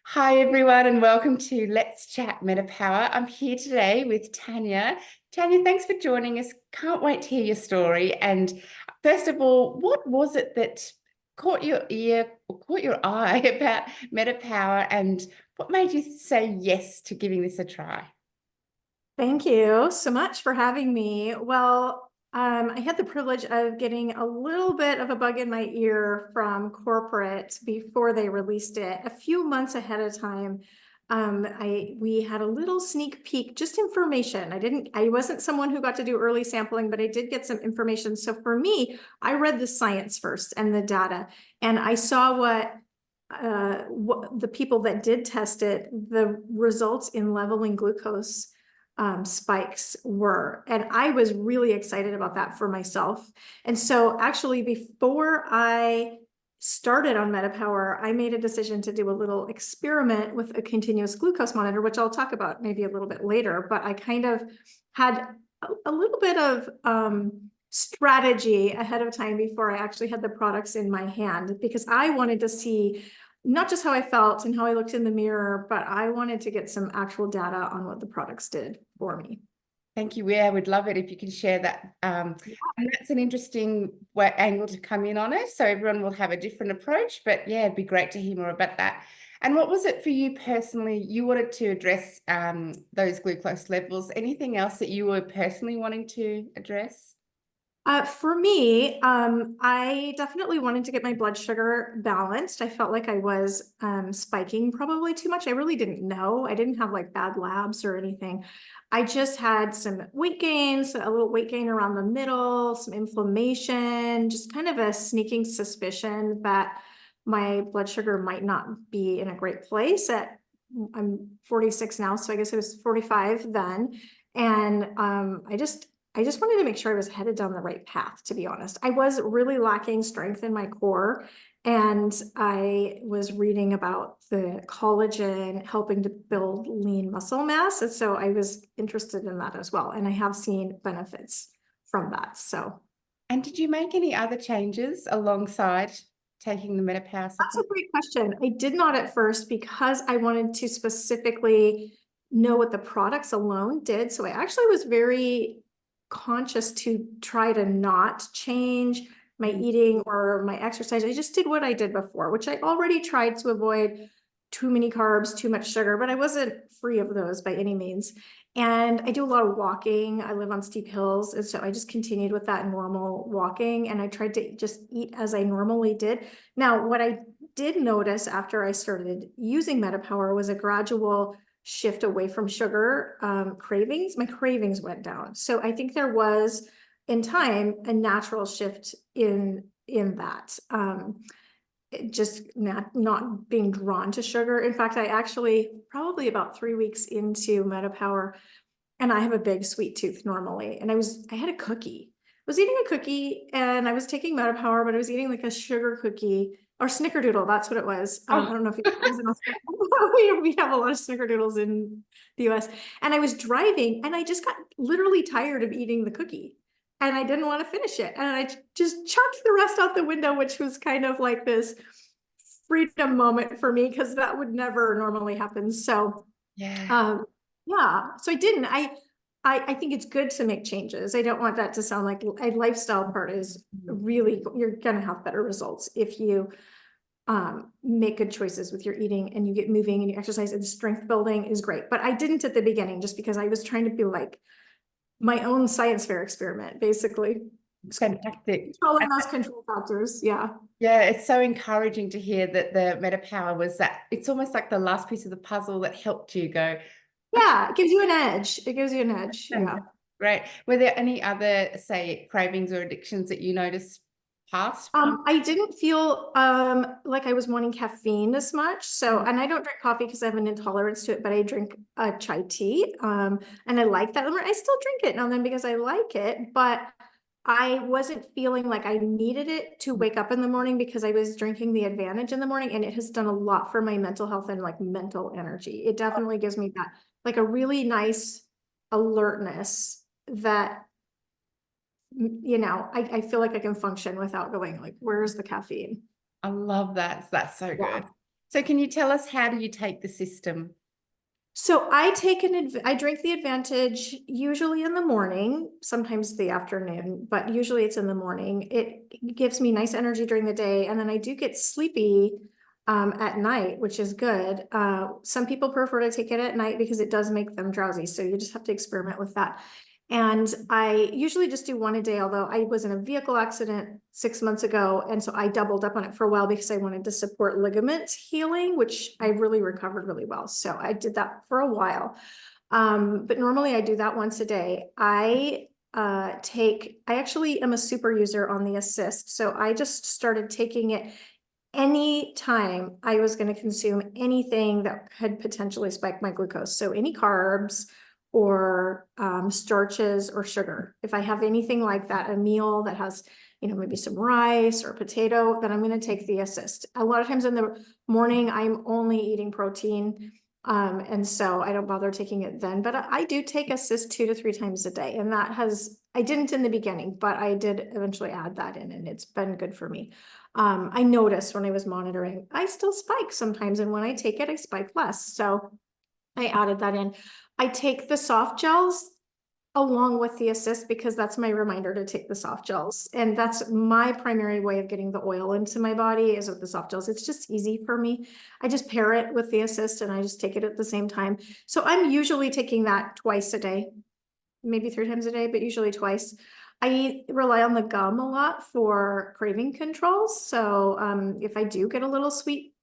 Hi, everyone, and welcome to Let's Chat MetaPWR. I'm here today with Tanya. Tanya, thanks for joining us. Can't wait to hear your story. And first of all, what was it that caught your ear or caught your eye about MetaPWR, and what made you say yes to giving this a try? Thank you so much for having me. I had the privilege of getting a little bit of a bug in my ear from corporate before they released it a few months ahead of time. We had a little sneak peek, just information. I wasn't someone who got to do early sampling, but I did get some information. So for me, I read the science first and the data, and I saw what the people that did test it, the results in leveling glucose spikes were. And I was really excited about that for myself. And so actually before I started on MetaPWR, I made a decision to do a little experiment with a continuous glucose monitor, which I'll talk about maybe a little bit later, but I kind of had a little bit of strategy ahead of time before I actually had the products in my hand, because I wanted to see not just how I felt and how I looked in the mirror, but I wanted to get some actual data on what the products did for me. Thank you. Yeah, I would love it if you could share that. And that's an interesting angle to come in on it. So everyone will have a different approach, but yeah, it'd be great to hear more about that. And what was it for you personally? You wanted to address those glucose levels. Anything else that you were personally wanting to address? For me, I definitely wanted to get my blood sugar balanced. I felt like I was spiking probably too much. I really didn't know. I didn't have like bad labs or anything. I just had some weight gains, a little weight gain around the middle, some inflammation, just kind of a sneaking suspicion that my blood sugar might not be in a great place. I'm 46 now, so I guess it was 45 then. And I just wanted to make sure I was headed down the right path, to be honest. I was really lacking strength in my core, and I was reading about the collagen helping to build lean muscle mass. And so I was interested in that as well. And I have seen benefits from that. So And did you make any other changes alongside taking the MetaPower that's a supplement? great question. I did not at first because I wanted to specifically know what the products alone did. So I actually was very conscious to try to not change my eating or my exercise. I just did what I did before, which I already tried to avoid too many carbs, too much sugar, but I wasn't free of those by any means. And I do a lot of walking. I live on steep hills. And so I just continued with that normal walking, and I tried to just eat as I normally did. Now, what I did notice after I started using MetaPWR was a gradual shift away from sugar cravings. My cravings went down. So I think there was in time a natural shift in that. Just not being drawn to sugar. In fact, I actually probably about 3 weeks into MetaPWR, and I have a big sweet tooth normally, and I had a cookie. I was eating a cookie and I was taking MetaPWR, but I was eating like a sugar cookie or snickerdoodle. That's what it was. I Oh, don't know if you guys in Australia. We have a lot of snickerdoodles in the US. And I was driving and I just got literally tired of eating the cookie, and I didn't want to finish it. And I just chucked the rest out the window, which was kind of like this freedom moment for me because that would never normally happen. So, yeah. um, yeah, so I didn't. I think it's good to make changes. I don't want that to sound like a lifestyle part is really, you're gonna have better results if you make good choices with your eating and you get moving and you exercise, and strength building is great. But I didn't at the beginning just because I was trying to be like my own science fair experiment, basically. Fantastic. Controlling those control factors. Yeah. Yeah, it's so encouraging to hear that the MetaPower was that it's almost like the last piece of the puzzle that helped you go, okay, Yeah, it gives you an edge. It gives you an edge. Yeah. great. Were there any other, say, cravings or addictions that you noticed past from? I didn't feel like I was wanting caffeine as much. So, and I don't drink coffee because I have an intolerance to it, but I drink chai tea. And I like that. I still drink it now and then because I like it, but I wasn't feeling like I needed it to wake up in the morning because I was drinking the Advantage in the morning, and it has done a lot for my mental health and like mental energy. It definitely gives me that like a really nice alertness that I feel like I can function without going like, where's the caffeine? I love that. That's so Yeah. good. So can you tell us, how do you take the system? So I drink the Advantage usually in the morning, sometimes the afternoon, but usually it's in the morning. It gives me nice energy during the day, and then I do get sleepy at night, which is good. Some people prefer to take it at night because it does make them drowsy. So you just have to experiment with that. And I usually just do one a day, although I was in a vehicle accident 6 months ago. And so I doubled up on it for a while because I wanted to support ligament healing, which I really recovered really well. So I did that for a while. But normally I do that once a day. I actually am a super user on the Assist. So I just started taking it any time I was going to consume anything that could potentially spike my glucose. So any carbs or starches or sugar. If I have anything like that, a meal that has, maybe some rice or potato, then I'm going to take the Assist. A lot of times in the morning, I'm only eating protein. And so I don't bother taking it then, but I do take Assist 2 to 3 times a day. And I didn't in the beginning, but I did eventually add that in, and it's been good for me. I noticed when I was monitoring, I still spike sometimes. And when I take it, I spike less. So I added that in. I take the soft gels along with the Assist because that's my reminder to take the soft gels. And that's my primary way of getting the oil into my body is with the soft gels. It's just easy for me. I just pair it with the Assist and I just take it at the same time. So I'm usually taking that twice a day, maybe 3 times a day, but usually twice. I rely on the gum a lot for craving controls. So if I do get a little sweet,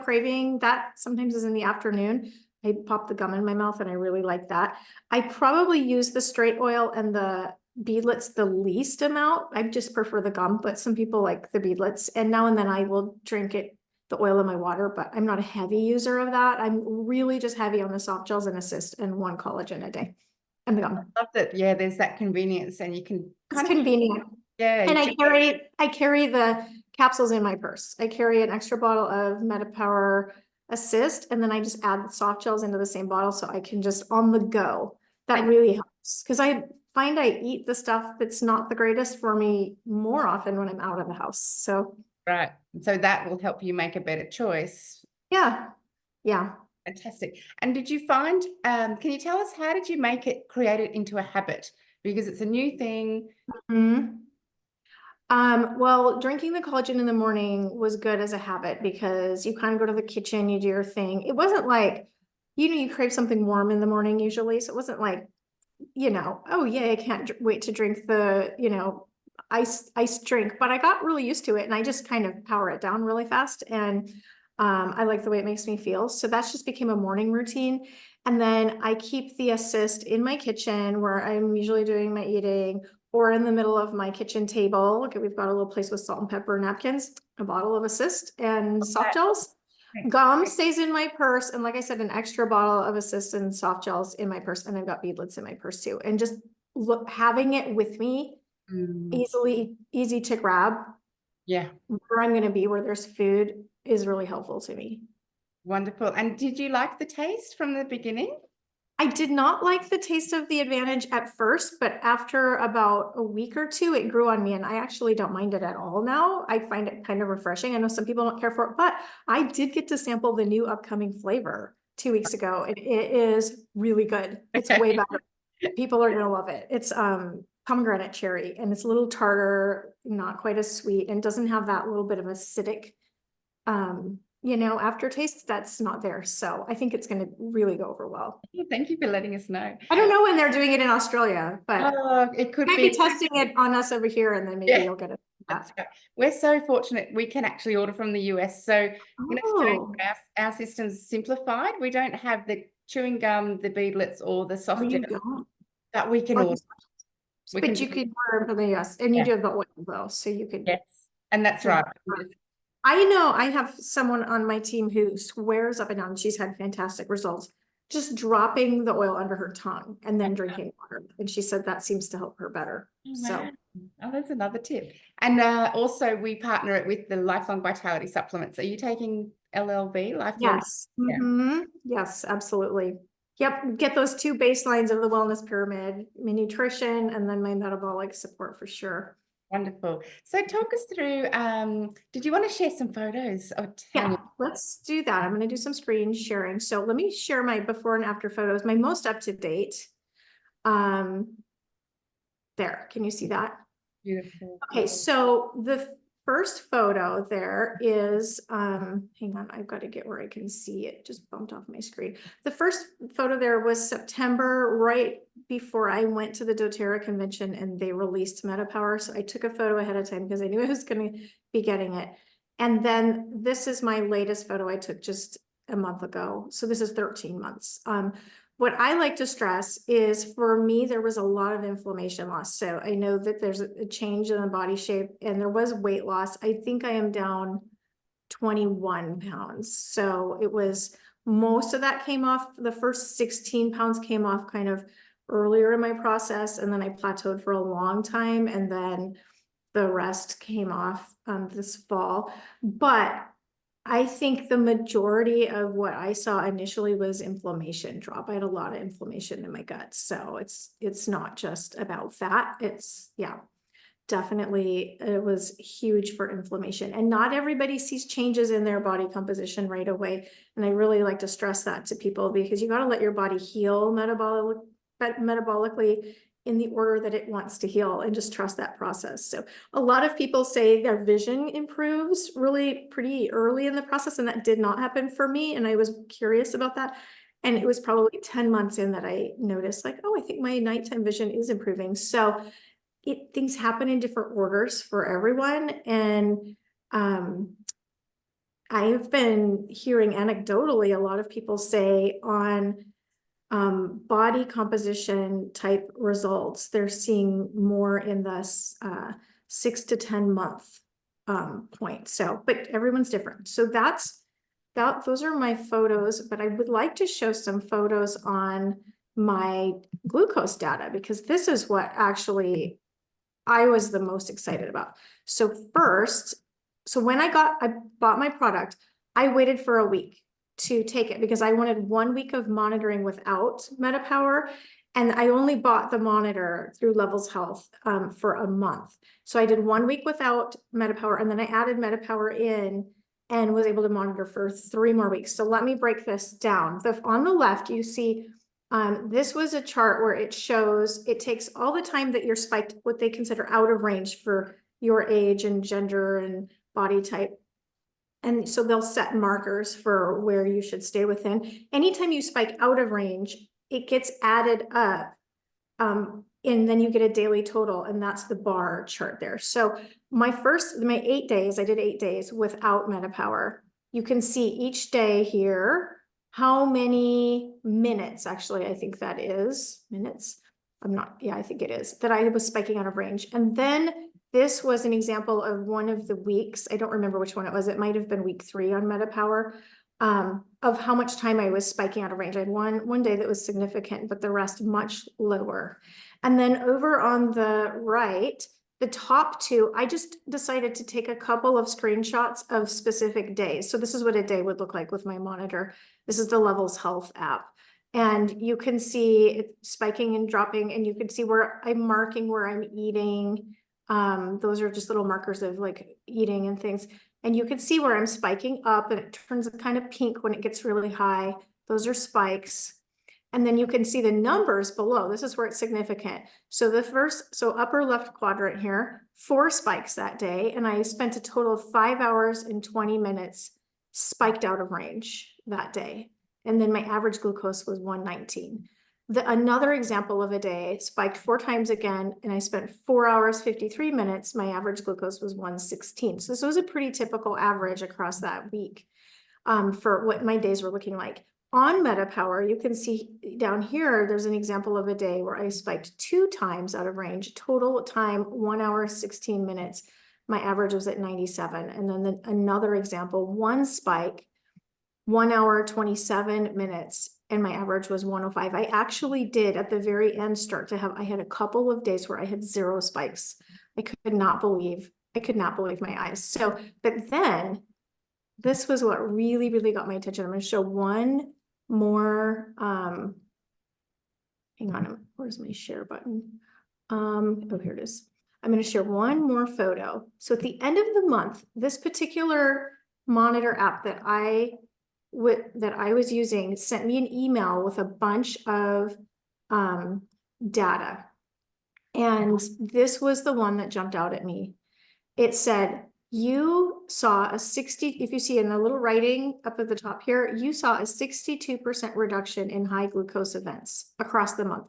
craving, that sometimes is in the afternoon. I pop the gum in my mouth and I really like that. I probably use the straight oil and the beadlets the least amount. I just prefer the gum, but some people like the beadlets. And now and then I will drink the oil in my water, but I'm not a heavy user of that. I'm really just heavy on the soft gels and Assist and 1 collagen a day. And the gum. I love that. Yeah, there's that convenience, and you can It's convenient. Yeah. And I carry the capsules in my purse. I carry an extra bottle of MetaPWR Assist, and then I just add the soft gels into the same bottle so I can just on the go. That really helps because I find I eat the stuff that's not the greatest for me more often when I'm out of the house. So Right. So that will help you make a better choice. yeah. Fantastic. And did you find, can you tell us, how did you create it into a habit? Because it's a new thing. Mm-hmm. Well, drinking the collagen in the morning was good as a habit because you kind of go to the kitchen, you do your thing. It wasn't like, you crave something warm in the morning usually. So it wasn't like, oh yeah, I can't wait to drink the, ice drink, but I got really used to it and I just kind of power it down really fast. And, I like the way it makes me feel. So that's just became a morning routine. And then I keep the Assist in my kitchen where I'm usually doing my eating, or in the middle of my kitchen table. Okay, we've got a little place with salt and pepper napkins, a bottle of Assist and soft gels. Gum stays in my purse. And like I said, an extra bottle of Assist and soft gels in my purse. And I've got beadlets in my purse too. And just having it with me, easy to grab. Yeah. Where I'm going to be, where there's food, is really helpful to me. Wonderful. And did you like the taste from the beginning? I did not like the taste of the Advantage at first, but after about a week or 2, it grew on me and I actually don't mind it at all now. I find it kind of refreshing. I know some people don't care for it, but I did get to sample the new upcoming flavor 2 weeks ago. It is really good. It's way better. People are going to love it. It's pomegranate cherry and it's a little tartar, not quite as sweet, and doesn't have that little bit of acidic aftertaste that's not there. So I think it's going to really go over well. Thank you for letting us know. I don't know when they're doing it in Australia, but it could might be testing it on us over here and then maybe you'll get it. That's right. We're so fortunate we can actually order from the US. So in Australia, our system's simplified. We don't have the chewing gum, the beadlets, or the soft gel that we can order. But you could order from the US, and you do have the oil though, so you could. Yes, and that's right. I know I have someone on my team who swears up and down she's had fantastic results just dropping the oil under her tongue and then drinking water. And she said that seems to help her better. So that's another tip. And also we partner it with the Lifelong Vitality supplements. Are you taking LLV, lifelong? Yes. Yes, absolutely. Yep. Get those 2 baselines of the wellness pyramid, my nutrition, and then my metabolic support for sure. Wonderful. So talk us through, did you want to share some photos of Tanya? Yeah, let's do that. I'm going to do some screen sharing. So let me share my before and after photos, my most up to date. There, can you see that? Beautiful. Okay, so the first photo there is, hang on, I've got to get where I can see it. Just bumped off my screen. The first photo there was September, right before I went to the doTERRA convention and they released MetaPWR. So I took a photo ahead of time because I knew I was going to be getting it. And then this is my latest photo I took just a month ago. So this is 13 months. What I like to stress is, for me, there was a lot of inflammation loss. So I know that there's a change in the body shape and there was weight loss. I think I am down 21 pounds. So it was, most of that came off. The first 16 pounds came off kind of earlier in my process. And then I plateaued for a long time. And then the rest came off this fall. But I think the majority of what I saw initially was inflammation drop. I had a lot of inflammation in my gut. So it's not just about fat. It's, yeah, definitely it was huge for inflammation. And not everybody sees changes in their body composition right away. And I really like to stress that to people, because you got to let your body heal metabolically in the order that it wants to heal, and just trust that process. So a lot of people say their vision improves really pretty early in the process, and that did not happen for me. And I was curious about that. And it was probably 10 months in that I noticed, like, oh, I think my nighttime vision is improving. So things happen in different orders for everyone. And I've been hearing anecdotally a lot of people say on body composition type results, they're seeing more in the 6 to 10 month point. So, but everyone's different. So those are my photos, but I would like to show some photos on my glucose data, because this is what actually I was the most excited about. So first, when I bought my product, I waited for a week to take it because I wanted 1 week of monitoring without MetaPWR. And I only bought the monitor through Levels Health for a month. So I did 1 week without MetaPWR, and then I added MetaPWR in and was able to monitor for 3 more weeks. So let me break this down. On the left, you see this was a chart where it shows, it takes all the time that you're spiked, what they consider out of range for your age and gender and body type. And so they'll set markers for where you should stay within. Anytime you spike out of range, it gets added up. And then you get a daily total, and that's the bar chart there. So my 8 days, I did 8 days without MetaPWR. You can see each day here how many minutes, actually, I think that is minutes. I think it is, that I was spiking out of range. And then this was an example of one of the weeks. I don't remember which one it was. It might have been week 3 on MetaPWR, of how much time I was spiking out of range. I had one day that was significant, but the rest much lower. And then over on the right, the top 2, I just decided to take a couple of screenshots of specific days. So this is what a day would look like with my monitor. This is the Levels Health app. And you can see it spiking and dropping, and you can see where I'm marking where I'm eating. Those are just little markers of like eating and things. And you can see where I'm spiking up, and it turns kind of pink when it gets really high. Those are spikes. And then you can see the numbers below. This is where it's significant. So upper left quadrant here, 4 spikes that day. And I spent a total of 5 hours and 20 minutes spiked out of range that day. And then my average glucose was 119. Another example of a day, spiked 4 times again, and I spent 4 hours, 53 minutes. My average glucose was 116. So this was a pretty typical average across that week for what my days were looking like. On MetaPWR, you can see down here, there's an example of a day where I spiked 2 times out of range, total time 1 hour, 16 minutes. My average was at 97. And then another example, 1 spike, 1 hour, 27 minutes, and my average was 105. I actually did at the very end I had a couple of days where I had 0 spikes. I could not believe my eyes. So, but then this was what really, really got my attention. I'm going to show one more, hang on, where's my share button? Oh, here it is. I'm going to share one more photo. So at the end of the month, this particular monitor app that I was using sent me an email with a bunch of data. And this was the one that jumped out at me. It said, you saw a 60, if you see in the little writing up at the top here, you saw a 62% reduction in high glucose events across the month.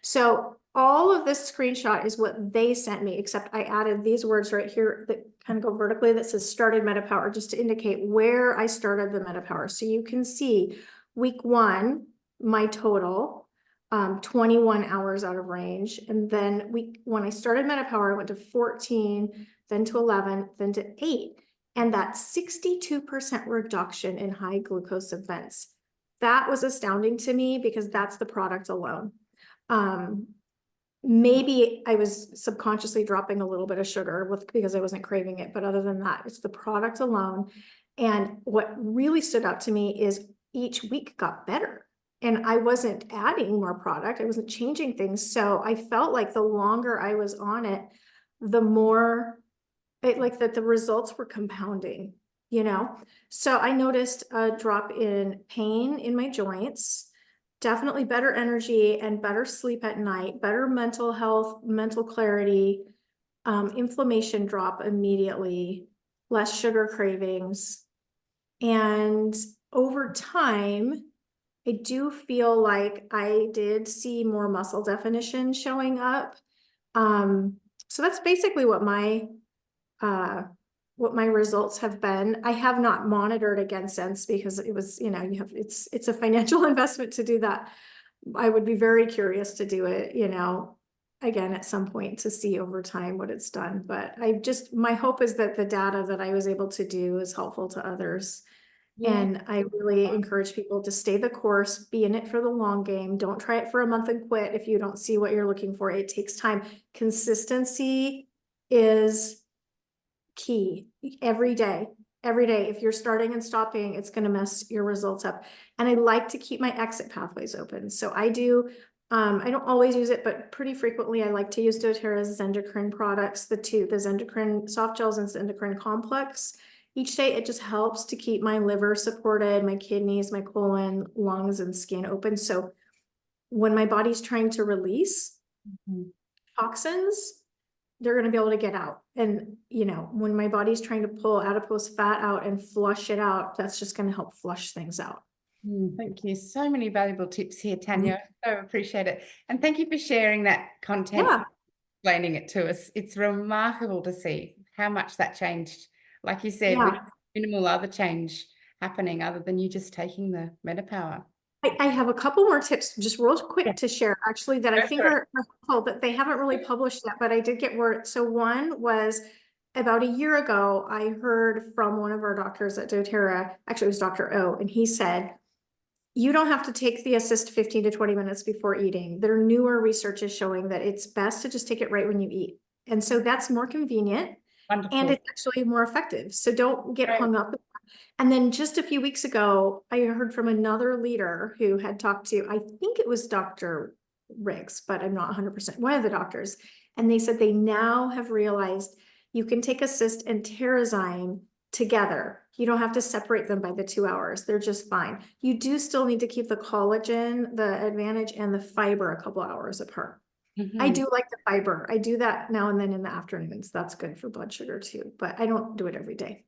So all of this screenshot is what they sent me, except I added these words right here that kind of go vertically that says started MetaPWR, just to indicate where I started the MetaPWR. So you can see week 1, my total, 21 hours out of range. And then when I started MetaPWR, I went to 14, then to 11, then to 8. And that 62% reduction in high glucose events. That was astounding to me because that's the product alone. Maybe I was subconsciously dropping a little bit of sugar because I wasn't craving it. But other than that, it's the product alone. And what really stood out to me is each week got better. And I wasn't adding more product. I wasn't changing things. So I felt like the longer I was on it, the more like that the results were compounding, you know? So I noticed a drop in pain in my joints, definitely better energy and better sleep at night, better mental health, mental clarity, inflammation drop immediately, less sugar cravings. And over time, I do feel like I did see more muscle definition showing up. So that's basically what my results have been. I have not monitored again since, because it was, you know, it's a financial investment to do that. I would be very curious to do it, you know, again at some point to see over time what it's done. But my hope is that the data that I was able to do is helpful to others. Yeah. And I really encourage people to stay the course, be in it for the long game. Don't try it for a month and quit if you don't see what you're looking for. It takes time. Consistency is key. Every day. If you're starting and stopping, it's going to mess your results up. And I like to keep my exit pathways open. So I do, I don't always use it, but pretty frequently I like to use doTERRA's Endocrine products, the Endocrine soft gels and Endocrine complex. Each day it just helps to keep my liver supported, my kidneys, my colon, lungs, and skin open. So when my body's trying to release toxins, they're going to be able to get out. And, you know, when my body's trying to pull adipose fat out and flush it out, that's just going to help flush things out. Thank you. So many valuable tips here, Tanya. I so appreciate it. And thank you for sharing that content, explaining it to us. It's remarkable to see how much that changed. Like you said, with minimal other change happening other than you just taking the MetaPWR. I have a couple more tips just real quick to share, actually, that I think are helpful, that they haven't really published yet, but I did get word. So one was about a year ago, I heard from one of our doctors at doTERRA, actually it was Dr. O, and he said, you don't have to take the assist 15 to 20 minutes before eating. Their newer research is showing that it's best to just take it right when you eat. And so that's more convenient. Wonderful. And it's actually more effective. So don't get hung up. And then just a few weeks ago, I heard from another leader who had talked to, I think it was Dr. Riggs, but I'm not 100%, one of the doctors. And they said they now have realized you can take Assist and Terrazyme together. You don't have to separate them by the 2 hours. They're just fine. You do still need to keep the collagen, the advantage, and the fiber a couple hours apart. I do like the fiber. I do that now and then in the afternoons. That's good for blood sugar too, but I don't do it every day.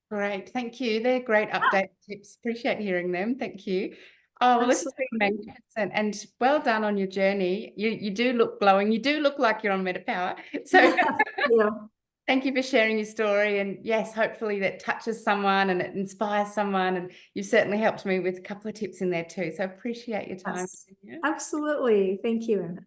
Great. Thank you. They're great update tips. Appreciate hearing them. Thank you. Oh, well, this has been magnificent, and well done on your journey. You do look glowing. You do look like you're on MetaPWR. So thank you for sharing your story. And yes, hopefully that touches someone and it inspires someone. And you've certainly helped me with a couple of tips in there too. So appreciate your time. Yes, absolutely. Thank you, Anna.